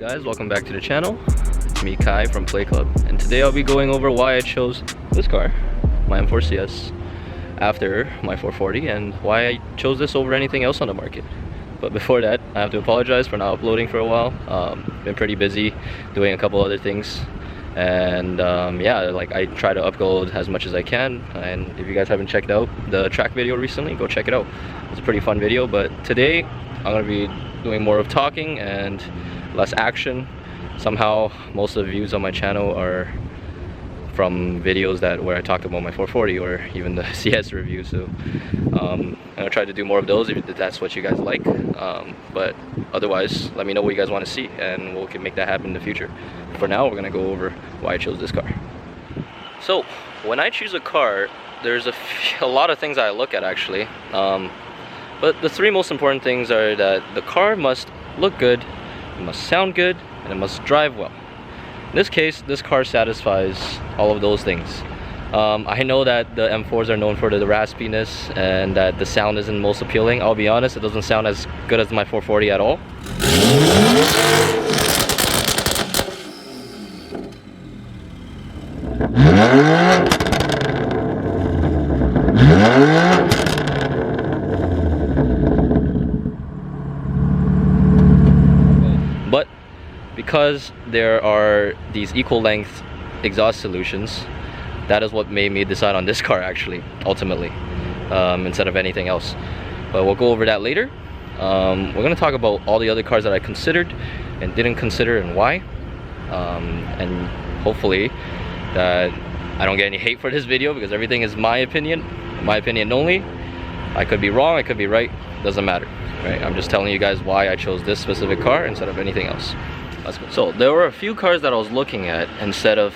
guys, welcome back to the channel. It's me, Kai from Play Club, and today I'll be going over why I chose this car, my M4 CS, after my 440, and why I chose this over anything else on the market. But before that, I have to apologize for not uploading for a while. Been pretty busy doing a couple other things, and yeah, like I try to upload as much as I can. And if you guys haven't checked out the track video recently, go check it out. It's a pretty fun video. But today I'm gonna be doing more of talking and less action. Somehow most of the views on my channel are from videos where I talked about my 440 or even the CS review, so I'm gonna try to do more of those if that's what you guys like. But otherwise, let me know what you guys want to see and we can make that happen in the future. For now, we're gonna go over why I chose this car. So when I choose a car, there's a lot of things I look at actually, but the three most important things are that the car must look good, it must sound good, and it must drive well. In this case, this car satisfies all of those things. I know that the M4s are known for the raspiness and that the sound isn't most appealing. I'll be honest, it doesn't sound as good as my 440 at all. But because there are these equal length exhaust solutions, that is what made me decide on this car actually, ultimately, instead of anything else. But we'll go over that later. We're going to talk about all the other cars that I considered and didn't consider and why. And hopefully that I don't get any hate for this video, because everything is my opinion only. I could be wrong, I could be right, doesn't matter. Right? I'm just telling you guys why I chose this specific car instead of anything else. Let's go. So there were a few cars that I was looking at instead of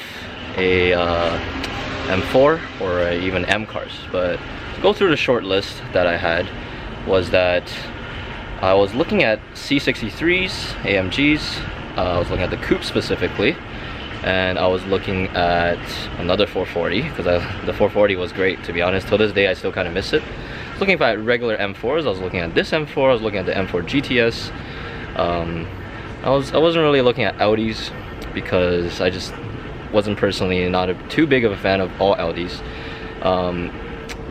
a M4 or even M cars, but to go through the short list that I had was that I was looking at C63s, AMGs, I was looking at the coupe specifically, and I was looking at another 440 because the 440 was great, to be honest. Till this day I still kind of miss it. I was looking at regular M4s, I was looking at this M4, I was looking at the M4 GTS. I wasn't really looking at Audis because I just wasn't personally too big of a fan of all Audis.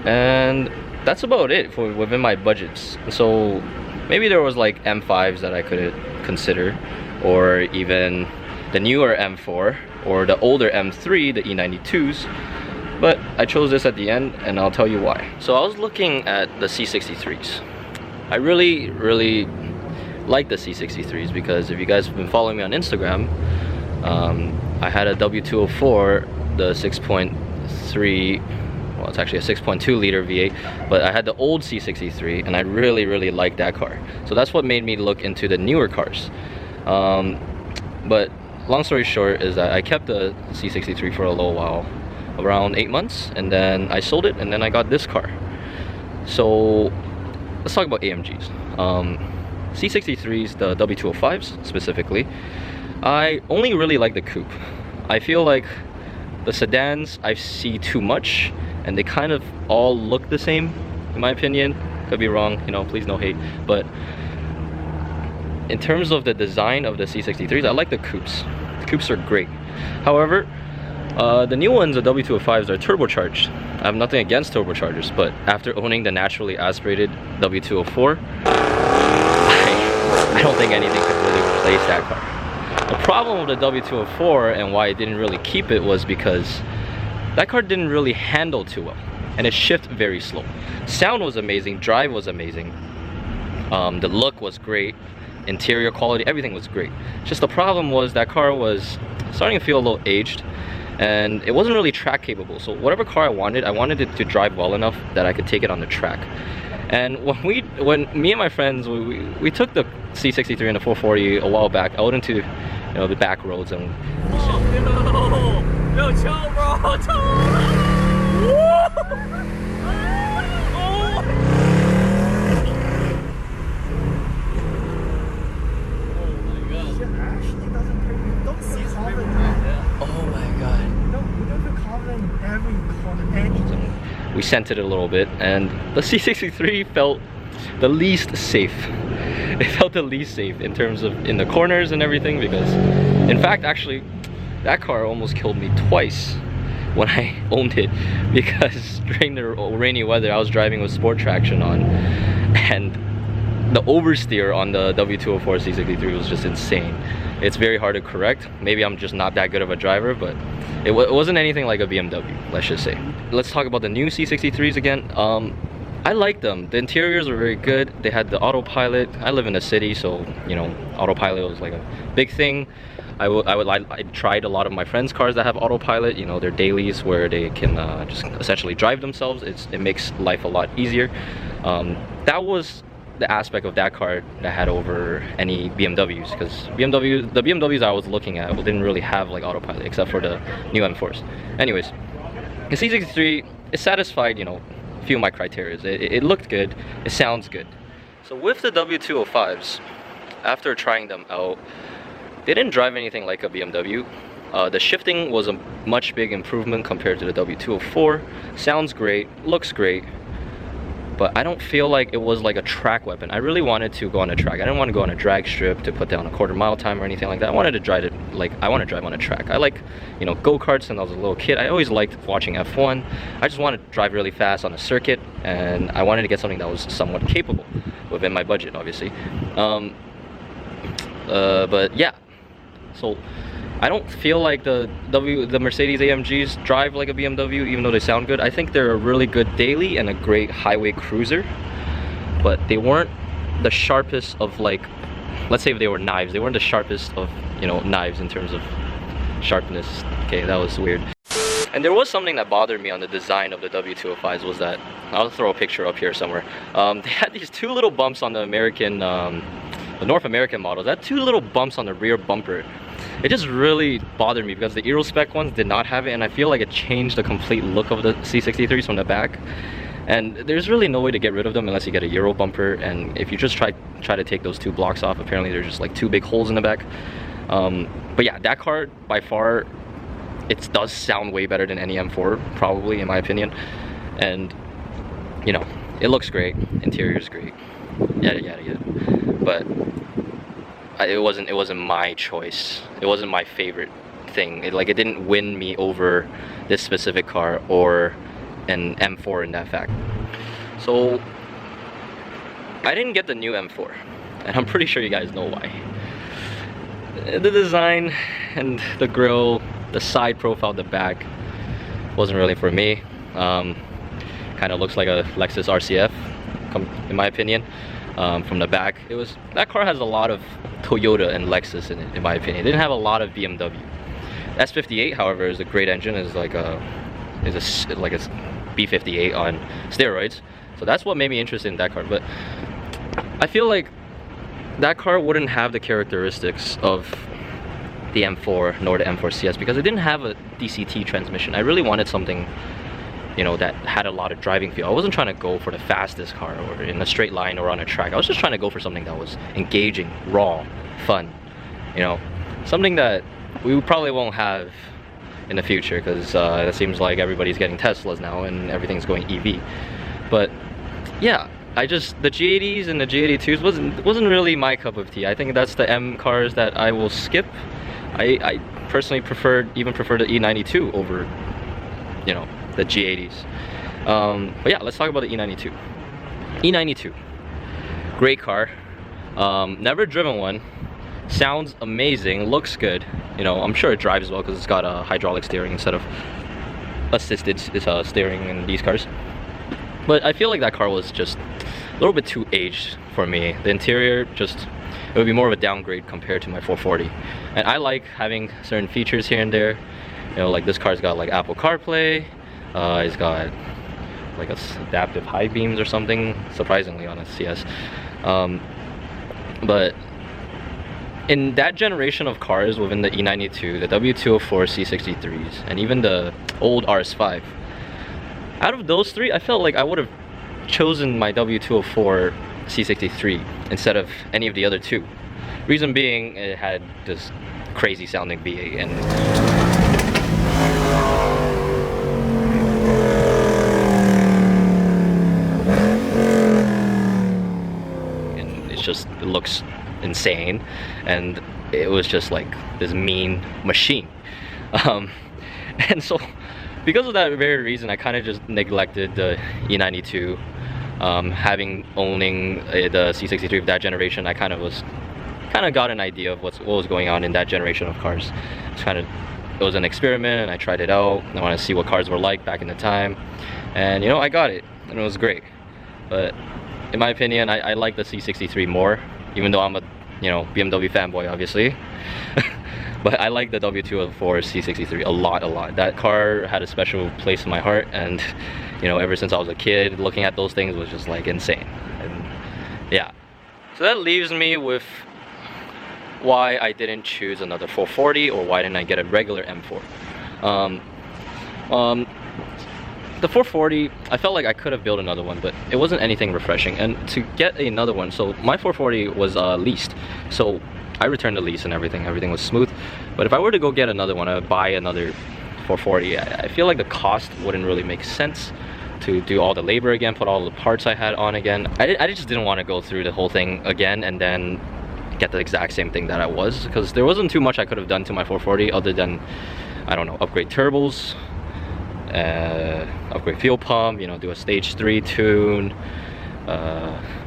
And that's about it for within my budgets. So maybe there was like M5s that I could consider, or even the newer M4 or the older M3, the E92s. But I chose this at the end and I'll tell you why. So I was looking at the C63s. I really like the C63s because if you guys have been following me on Instagram, I had a W204, the 6.3, well, it's actually a 6.2 liter V8, but I had the old C63 and I really liked that car. So that's what made me look into the newer cars. But long story short is that I kept the C63 for a little while, around 8 months, and then I sold it and then I got this car. So let's talk about AMGs. C63s, the W205s specifically, I only really like the coupe. I feel like the sedans I see too much and they kind of all look the same in my opinion. Could be wrong, you know, please no hate. But in terms of the design of the C63s, I like the coupes. The coupes are great. However, the new ones, the W205s, are turbocharged. I have nothing against turbochargers, but after owning the naturally aspirated W204, I don't think anything could really replace that car. The problem with the W204 and why I didn't really keep it was because that car didn't really handle too well and it shifted very slow. Sound was amazing, drive was amazing, the look was great, interior quality, everything was great. Just the problem was that car was starting to feel a little aged and it wasn't really track capable. So whatever car I wanted it to drive well enough that I could take it on the track. And when me and my friends, we took the C63 and the 440 a while back out into, you know, the back roads and we scented it a little bit, and the C63 felt the least safe. it felt the least safe in terms of in the corners and everything, because in fact actually that car almost killed me twice when I owned it, because during the rainy weather I was driving with sport traction on, and the oversteer on the W204 C63 was just insane. It's very hard to correct. Maybe I'm just not that good of a driver, but it wasn't anything like a BMW, let's just say. Let's talk about the new C63s again. I like them. The interiors were very good. They had the autopilot. I live in a city, so you know, autopilot was like a big thing. I tried a lot of my friends' cars that have autopilot. You know, their dailies where they can just essentially drive themselves. It makes life a lot easier. That was the aspect of that car that had over any BMWs, because the BMWs I was looking at didn't really have like autopilot except for the new M4s. Anyways, the C63, it satisfied, you know, a few of my criteria. It looked good, it sounds good. So with the W205s, after trying them out, they didn't drive anything like a BMW. The shifting was a much big improvement compared to the W204. Sounds great, looks great, but I don't feel like it was like a track weapon. I really wanted to go on a track. I didn't want to go on a drag strip to put down a quarter-mile time or anything like that. I wanted to drive it like I want to drive on a track. I like, you know, go-karts since I was a little kid. I always liked watching F1. I just wanted to drive really fast on a circuit, and I wanted to get something that was somewhat capable within my budget, obviously. But yeah, so I don't feel like the Mercedes AMGs drive like a BMW, even though they sound good. I think they're a really good daily and a great highway cruiser, but they weren't the sharpest of, like, let's say if they were knives, they weren't the sharpest of, you know, knives in terms of sharpness. Okay, that was weird. And there was something that bothered me on the design of the W205s, was that, I'll throw a picture up here somewhere. They had these two little bumps on the the North American models. That two little bumps on the rear bumper. It just really bothered me because the Aero spec ones did not have it, and I feel like it changed the complete look of the C63s from the back. And there's really no way to get rid of them unless you get a Euro bumper, and if you just try to take those two blocks off, apparently they're just like two big holes in the back. But yeah, that car by far, it does sound way better than any M4, probably, in my opinion. And you know, it looks great, interior's great, yada yada yada. But it wasn't my choice. It wasn't my favorite thing. It didn't win me over this specific car or an M4 in that fact. So I didn't get the new M4, and I'm pretty sure you guys know why. The design and the grille, the side profile, the back wasn't really for me. Kind of looks like a Lexus RCF, in my opinion. From the back, that car has a lot of Toyota and Lexus in it, in my opinion. It didn't have a lot of BMW. S58, however, is a great engine. Is like a B58 on steroids. So that's what made me interested in that car. But I feel like that car wouldn't have the characteristics of the M4 nor the M4 CS because it didn't have a DCT transmission. I really wanted something, you know, that had a lot of driving feel. I wasn't trying to go for the fastest car or in a straight line or on a track. I was just trying to go for something that was engaging, raw, fun, you know, something that we probably won't have in the future, because it seems like everybody's getting Teslas now and everything's going EV. But yeah, the G80s and the G82s wasn't really my cup of tea. I think that's the M cars that I will skip. I personally even prefer the E92 over, you know, the G80s. But yeah, let's talk about the E92. E92, great car. Never driven one. Sounds amazing, looks good. You know, I'm sure it drives well because it's got a hydraulic steering instead of assisted steering in these cars. But I feel like that car was just a little bit too aged for me. The interior it would be more of a downgrade compared to my 440. And I like having certain features here and there. You know, like this car's got like Apple CarPlay. It's got like adaptive high beams or something, surprisingly, on a CS. But in that generation of cars within the E92, the W204 C63s, and even the old RS5, out of those three, I felt like I would have chosen my W204 C63 instead of any of the other two. Reason being, it had this crazy sounding V8, and it looks insane, and it was just like this mean machine. And so because of that very reason, I kind of just neglected the E92. Owning the C63 of that generation, I kind of got an idea of what was going on in that generation of cars. It was an experiment, and I tried it out. I wanted to see what cars were like back in the time, and you know, I got it, and it was great. But in my opinion, I like the C63 more, even though I'm a BMW fanboy, obviously. But I like the W204 C63 a lot. That car had a special place in my heart, and you know, ever since I was a kid, looking at those things was just like insane. And yeah, so that leaves me with why I didn't choose another 440, or why didn't I get a regular M4. The 440, I felt like I could have built another one, but it wasn't anything refreshing. And to get another one, so my 440 was leased, so I returned the lease and everything was smooth. But if I were to go get another one, I would buy another 440. I feel like the cost wouldn't really make sense to do all the labor again, put all the parts I had on again. I just didn't want to go through the whole thing again and then get the exact same thing that I was, because there wasn't too much I could have done to my 440 other than, I don't know, upgrade turbos, upgrade fuel pump, you know, do a stage 3 tune,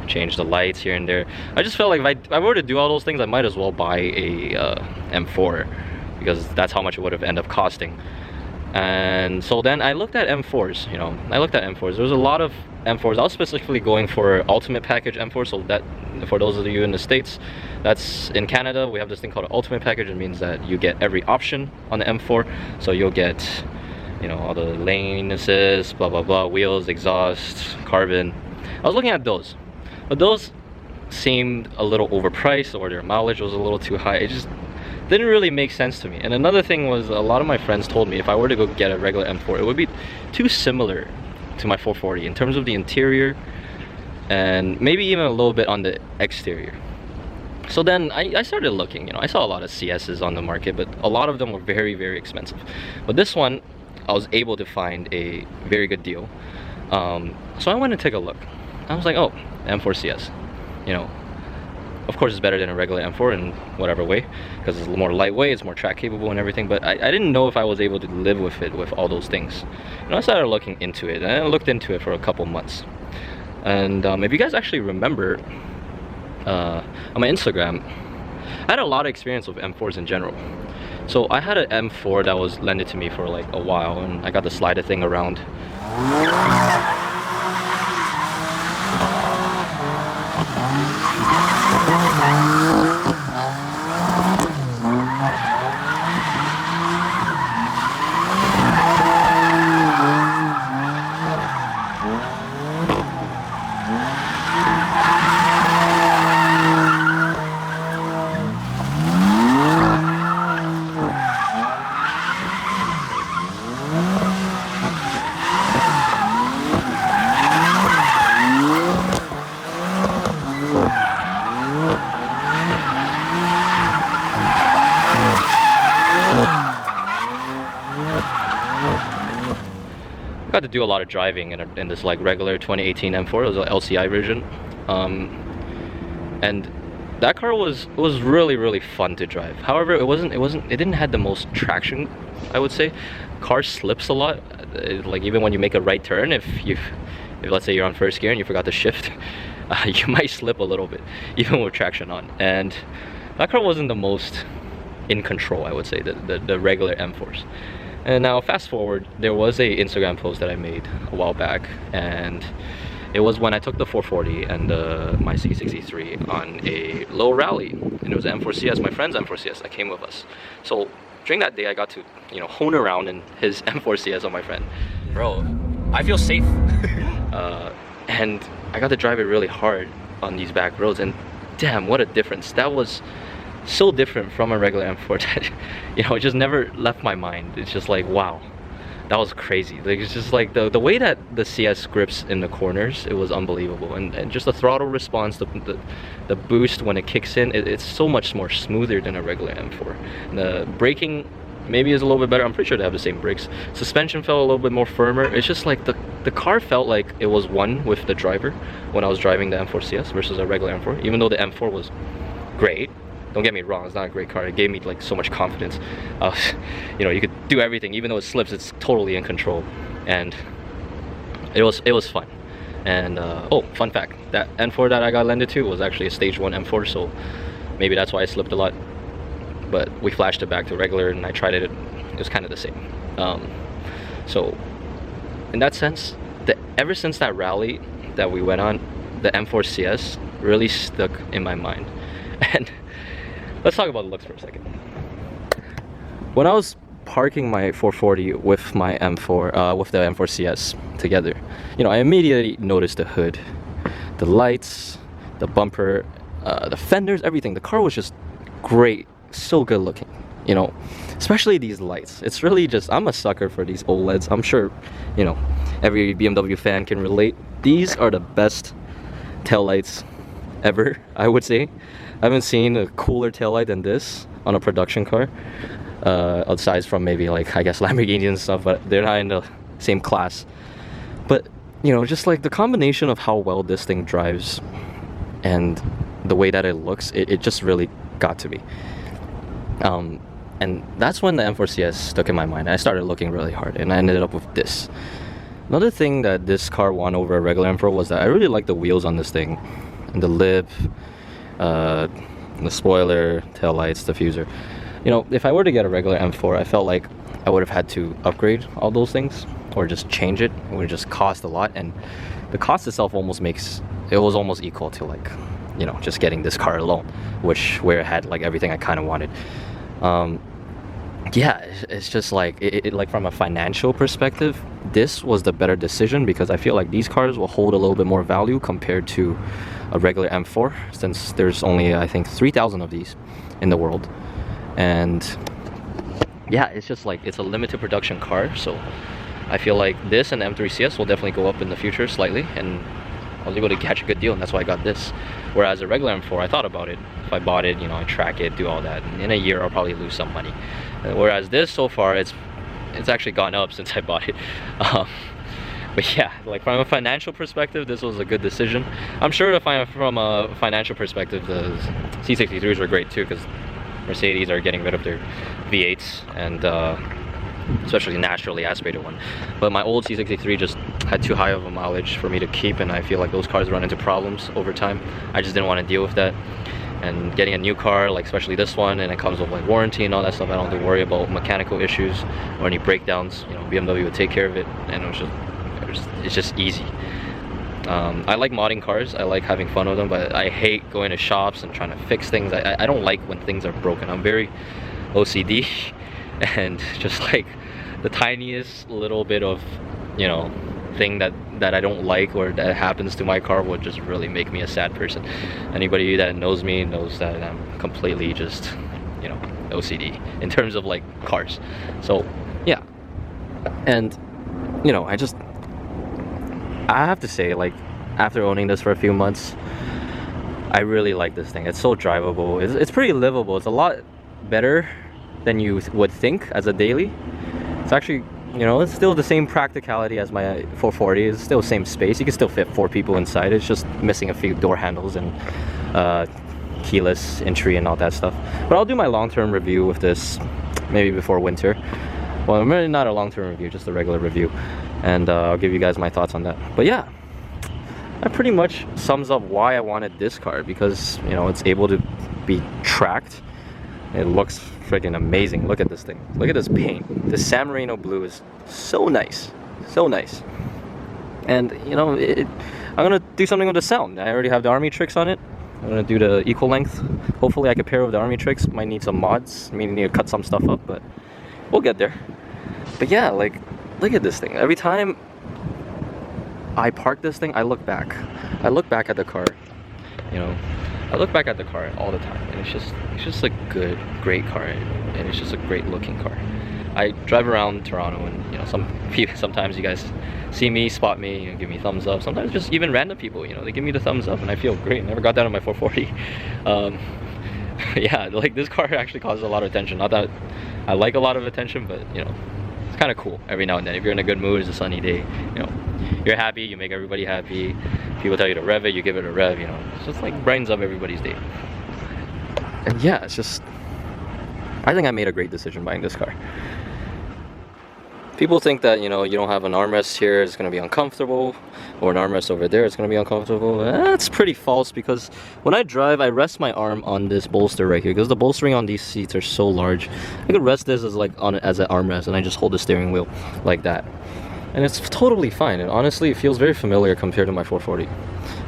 change the lights here and there. I just felt like if I were to do all those things, I might as well buy a M4, because that's how much it would have ended up costing. And so then I looked at M4s, you know, There was a lot of M4s. I was specifically going for Ultimate Package M4, so that, for those of you in the States, that's in Canada, we have this thing called an Ultimate Package. It means that you get every option on the M4. So you'll get, you know, all the lane assist, blah, blah, blah, wheels, exhaust, carbon. I was looking at those, but those seemed a little overpriced, or their mileage was a little too high. It just didn't really make sense to me. And another thing was, a lot of my friends told me if I were to go get a regular M4, it would be too similar to my 440 in terms of the interior, and maybe even a little bit on the exterior. So then I started looking, you know, I saw a lot of CSs on the market, but a lot of them were very, very expensive. But this one, I was able to find a very good deal. So I went and took a look. I was like, oh, M4 CS, you know, of course it's better than a regular M4 in whatever way, because it's more lightweight, it's more track capable and everything, but I didn't know if I was able to live with it, with all those things. You know, I started looking into it, and I looked into it for a couple months. And if you guys actually remember, on my Instagram, I had a lot of experience with M4s in general. So I had an M4 that was lended to me for like a while, and I got the slider thing around. Got to do a lot of driving in this like regular 2018 M4. It was an LCI version, and that car was really, really fun to drive. However, it didn't have the most traction, I would say. Car slips a lot, like even when you make a right turn, if let's say you're on first gear and you forgot to shift, you might slip a little bit even with traction on. And that car wasn't the most in control, I would say, the regular M4s. And now fast forward, there was a Instagram post that I made a while back, and it was when I took the 440 and my C63 on a low rally, and it was an M4CS, my friend's M4CS that came with us. So during that day, I got to, you know, hone around in his M4CS on my friend. Bro, I feel safe. And I got to drive it really hard on these back roads, and damn, what a difference. That was so different from a regular M4 that, you know, it just never left my mind. It's just like, wow, that was crazy. Like, it's just like the way that the CS grips in the corners, it was unbelievable. And just the throttle response, the boost when it kicks in, it's so much more smoother than a regular M4. And the braking maybe is a little bit better. I'm pretty sure they have the same brakes. Suspension felt a little bit more firmer. It's just like the car felt like it was one with the driver when I was driving the M4 CS versus a regular M4. Even though the M4 was great, don't get me wrong, it's not a great car. It gave me like so much confidence. You know, you could do everything. Even though it slips, it's totally in control, and it was fun. And oh, fun fact, that M4 that I got lended to was actually a stage 1 M4, so maybe that's why I slipped a lot. But we flashed it back to regular, and I tried it. It was kind of the same. So in that sense, ever since that rally that we went on, the M4 CS really stuck in my mind. And let's talk about the looks for a second. When I was parking my 440 with my M4, with the M4 CS together, you know, I immediately noticed the hood, the lights, the bumper, the fenders, everything. The car was just great, so good looking, you know, especially these lights. It's really just, I'm a sucker for these OLEDs. I'm sure, you know, every BMW fan can relate. These are the best taillights ever, I would say. I haven't seen a cooler taillight than this on a production car. Aside from maybe like, I guess, Lamborghini and stuff, but they're not in the same class. But, you know, just like the combination of how well this thing drives and the way that it looks, it just really got to me. And that's when the M4 CS stuck in my mind. I started looking really hard, and I ended up with this. Another thing that this car won over a regular M4 was that I really like the wheels on this thing, and the lip, the spoiler, tail lights, diffuser. You know, if I were to get a regular M4, I felt like I would have had to upgrade all those things or just change it. It would just cost a lot, and the cost itself almost makes it was almost equal to, like, you know, just getting this car alone, where it had like everything I kind of wanted. Yeah, it's just like like from a financial perspective, this was the better decision, because I feel like these cars will hold a little bit more value compared to a regular M4, since there's only, I think, 3,000 of these in the world. And yeah, it's just like, it's a limited production car, so I feel like this and the M3 CS will definitely go up in the future slightly, and I was able to catch a good deal, and that's why I got this. Whereas a regular M4, I thought about it. If I bought it, you know, I track it, do all that, and in a year I'll probably lose some money. Whereas this, so far, it's actually gone up since I bought it. But yeah, like from a financial perspective, this was a good decision. I'm sure from a financial perspective, the C63s were great too, because Mercedes are getting rid of their V8s, and especially naturally aspirated one. But my old C63 just had too high of a mileage for me to keep, and I feel like those cars run into problems over time. I just didn't want to deal with that. And getting a new car, like especially this one, and it comes with like warranty and all that stuff, I don't have to worry about mechanical issues or any breakdowns. You know, BMW would take care of it, and it's just easy. I like modding cars, I like having fun with them, but I hate going to shops and trying to fix things. I don't like when things are broken. I'm very OCD, and just like the tiniest little bit of, you know, thing that I don't like or that happens to my car would just really make me a sad person. Anybody that knows me knows that I'm completely just, you know, OCD in terms of like cars. So yeah, and you know, I have to say, like, after owning this for a few months, I really like this thing. It's so drivable. It's pretty livable. It's a lot better than you would think as a daily. It's actually, you know, it's still the same practicality as my 440. It's still the same space. You can still fit 4 people inside. It's just missing a few door handles and keyless entry and all that stuff. But I'll do my long-term review with this maybe before winter. Well, really not a long-term review, just a regular review. And I'll give you guys my thoughts on that. But yeah, that pretty much sums up why I wanted this car, because, you know, it's able to be tracked. It looks freaking amazing. Look at this thing. Look at this paint. The San Marino blue is so nice. So nice. And, you know, I'm going to do something with the sound. I already have the Army Tricks on it. I'm going to do the equal length. Hopefully I can pair with the Army Tricks. Might need some mods. Maybe need to cut some stuff up, but we'll get there. But yeah, like, look at this thing. Every time I park this thing, I look back. I look back at the car, you know. I look back at the car all the time, and it's just a great car, and it's just a great looking car. I drive around Toronto, and, you know, sometimes you guys see me, spot me, you know, give me thumbs up. Sometimes just even random people, you know, they give me the thumbs up, and I feel great. Never got that on my 440. yeah, like this car actually causes a lot of attention. Not that I like a lot of attention, but you know, it's kind of cool every now and then. If you're in a good mood, it's a sunny day, you know, you're happy, you make everybody happy. People tell you to rev it, you give it a rev, you know. It's just like brightens up everybody's day. And yeah, it's just, I think I made a great decision buying this car. People think that, you know, you don't have an armrest here, it's going to be uncomfortable, or an armrest over there, it's going to be uncomfortable. That's pretty false, because when I drive, I rest my arm on this bolster right here, because the bolstering on these seats are so large. I could rest this as like as an armrest, and I just hold the steering wheel like that. And it's totally fine, and honestly, it feels very familiar compared to my 440.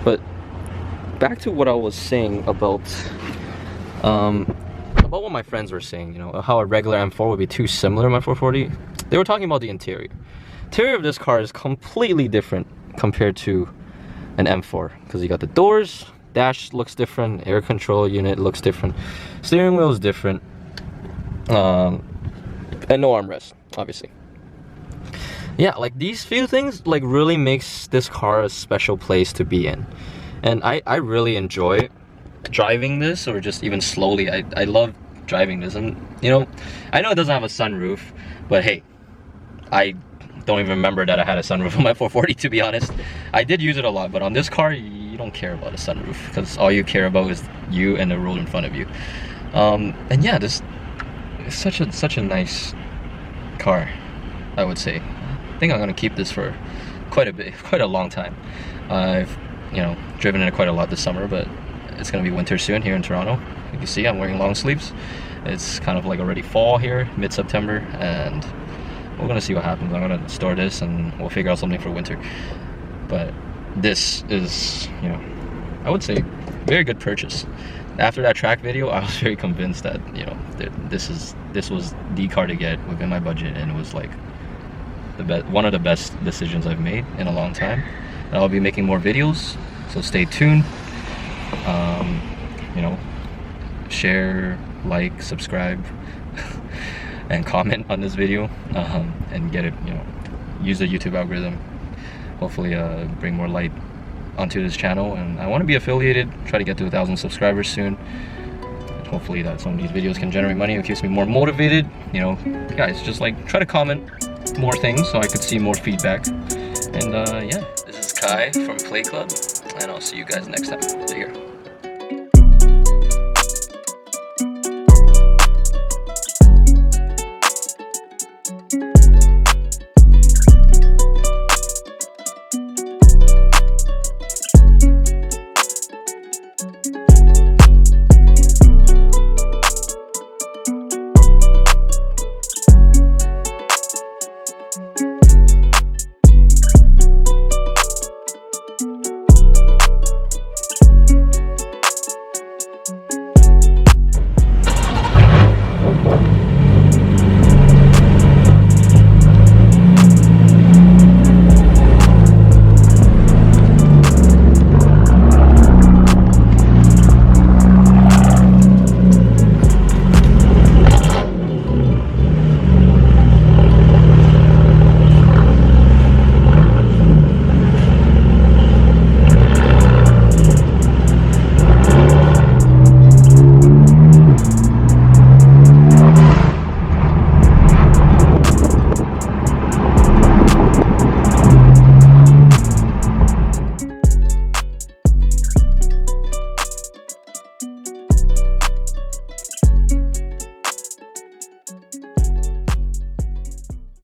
But back to what I was saying about what my friends were saying, you know, how a regular M4 would be too similar to my 440. They were talking about the interior. Interior of this car is completely different compared to an M4, because you got the doors, dash looks different, air control unit looks different, steering wheel is different, and no armrest, obviously. Yeah, like these few things like really makes this car a special place to be in. And I really enjoy driving this, or just even slowly. I love driving this, and you know, I know it doesn't have a sunroof, but hey, I don't even remember that I had a sunroof on my 440, to be honest. I did use it a lot, but on this car, you don't care about a sunroof, because all you care about is you and the road in front of you. And yeah, this is such a nice car, I would say. I think I'm gonna keep this for quite a long time. I've, you know, driven it quite a lot this summer, but it's gonna be winter soon here in Toronto. You can see I'm wearing long sleeves. It's kind of like already fall here, mid-September, and we're gonna see what happens. I'm gonna store this and we'll figure out something for winter. But this is, you know, I would say very good purchase. After that track video, I was very convinced that, you know, this was the car to get within my budget, and it was like one of the best decisions I've made in a long time. And I'll be making more videos, so stay tuned. You know, share, like, subscribe, and comment on this video, and get it, you know, use the YouTube algorithm. Hopefully bring more light onto this channel, and I want to be affiliated, try to get to 1,000 subscribers soon. And hopefully that some of these videos can generate money. It keeps me more motivated. You know, guys, just like try to comment more things so I could see more feedback. And yeah, this is Kai from Play Club, and I'll see you guys next time. Take care.